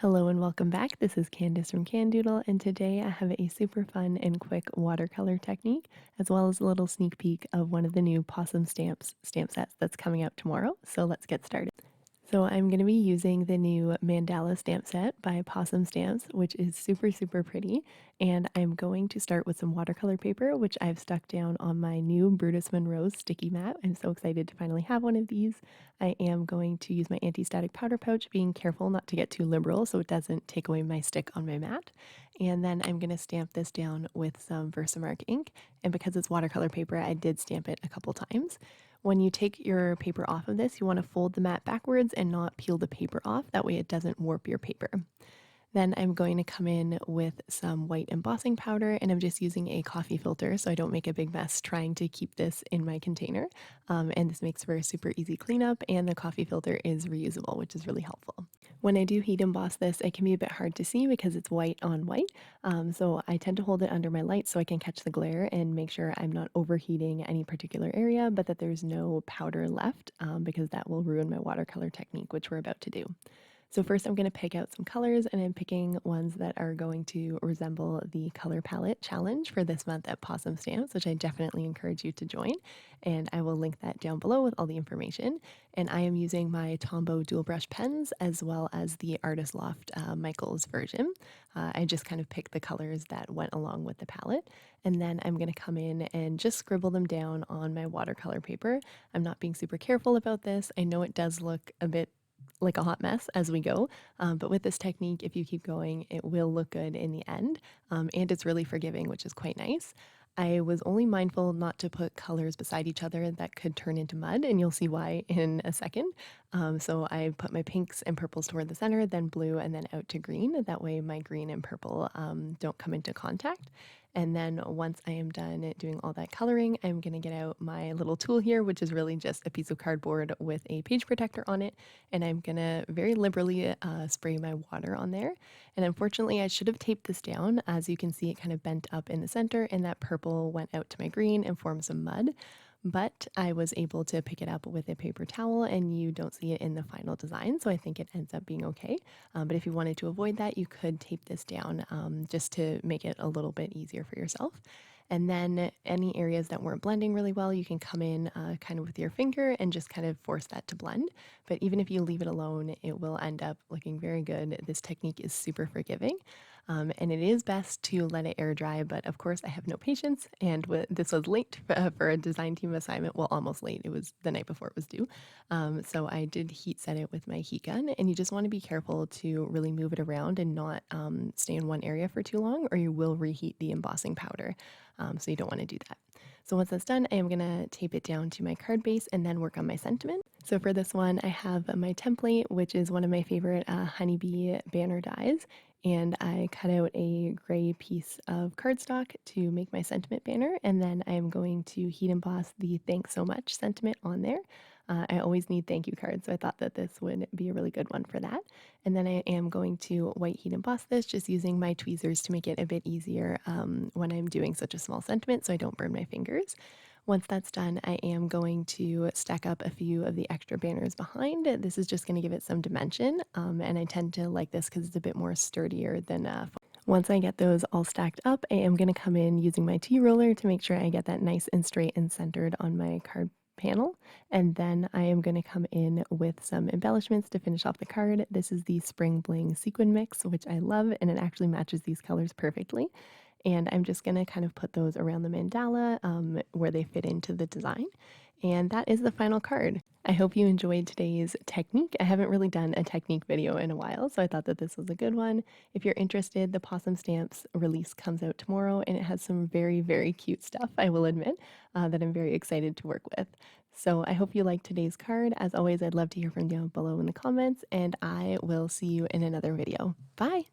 Hello and welcome back. This is Candace from Candoodle, and today I have a super fun and quick watercolor technique, as well as a little sneak peek of one of the new Pawsome Stamps stamp sets that's coming out tomorrow. So let's get started. So I'm going to be using the new Mandala stamp set by Pawsome Stamps, which is super, super pretty. And I'm going to start with some watercolor paper, which I've stuck down on my new Brutus Monroe's sticky mat. I'm so excited to finally have one of these. I am going to use my anti-static powder pouch, being careful not to get too liberal so it doesn't take away my stick on my mat. And then I'm going to stamp this down with some Versamark ink. And because it's watercolor paper, I did stamp it a couple times. When you take your paper off of this, you want to fold the mat backwards and not peel the paper off. That way it doesn't warp your paper. Then I'm going to come in with some white embossing powder, and I'm just using a coffee filter so I don't make a big mess trying to keep this in my container. And this makes for a super easy cleanup, and the coffee filter is reusable, which is really helpful. When I do heat emboss this, it can be a bit hard to see because it's white on white. So I tend to hold it under my light so I can catch the glare and make sure I'm not overheating any particular area, but that there's no powder left because that will ruin my watercolor technique, which we're about to do. So first I'm going to pick out some colors, and I'm picking ones that are going to resemble the color palette challenge for this month at Pawsome Stamps, which I definitely encourage you to join. And I will link that down below with all the information. And I am using my Tombow dual brush pens as well as the Artist Loft Michaels version. I just kind of picked the colors that went along with the palette. And then I'm going to come in and just scribble them down on my watercolor paper. I'm not being super careful about this. I know it does look a bit like a hot mess as we go. But with this technique, if you keep going, it will look good in the end. And it's really forgiving, which is quite nice. I was only mindful not to put colors beside each other that could turn into mud, and you'll see why in a second. So I put my pinks and purples toward the center, then blue, and then out to green. That way my green and purple don't come into contact. And then once I am done doing all that coloring, I'm going to get out my little tool here, which is really just a piece of cardboard with a page protector on it. And I'm going to very liberally spray my water on there. And unfortunately, I should have taped this down. As you can see, it kind of bent up in the center, and that purple went out to my green and formed some mud. But I was able to pick it up with a paper towel, and you don't see it in the final design, so I think it ends up being okay. But if you wanted to avoid that, you could tape this down just to make it a little bit easier for yourself. And then any areas that weren't blending really well, you can come in kind of with your finger and just kind of force that to blend. But even if you leave it alone, it will end up looking very good. This technique is super forgiving. And it is best to let it air dry, but of course I have no patience, and this was late for a design team assignment. Well, almost late. It was the night before it was due. So I did heat set it with my heat gun, and you just want to be careful to really move it around and not stay in one area for too long, or you will reheat the embossing powder. So you don't want to do that. So once that's done, I am going to tape it down to my card base and then work on my sentiment. So for this one, I have my template, which is one of my favorite Honeybee banner dies. And I cut out a gray piece of cardstock to make my sentiment banner. And then I'm going to heat emboss the thanks so much sentiment on there. I always need thank you cards, so I thought that this would be a really good one for that. And then I am going to white heat emboss this, just using my tweezers to make it a bit easier when I'm doing such a small sentiment so I don't burn my fingers. Once that's done, I am going to stack up a few of the extra banners behind. This is just going to give it some dimension, and I tend to like this because it's a bit more sturdier than once I get those all stacked up, I am going to come in using my T-roller to make sure I get that nice and straight and centered on my card panel. And then I am going to come in with some embellishments to finish off the card. This is the Spring Bling sequin mix, which I love, and it actually matches these colors perfectly. And I'm just going to kind of put those around the mandala where they fit into the design. And that is the final card. I hope you enjoyed today's technique. I haven't really done a technique video in a while, so I thought that this was a good one. If you're interested, the Pawsome Stamps release comes out tomorrow, and it has some very, very cute stuff, I will admit, that I'm very excited to work with. So I hope you liked today's card. As always, I'd love to hear from you below in the comments, and I will see you in another video. Bye!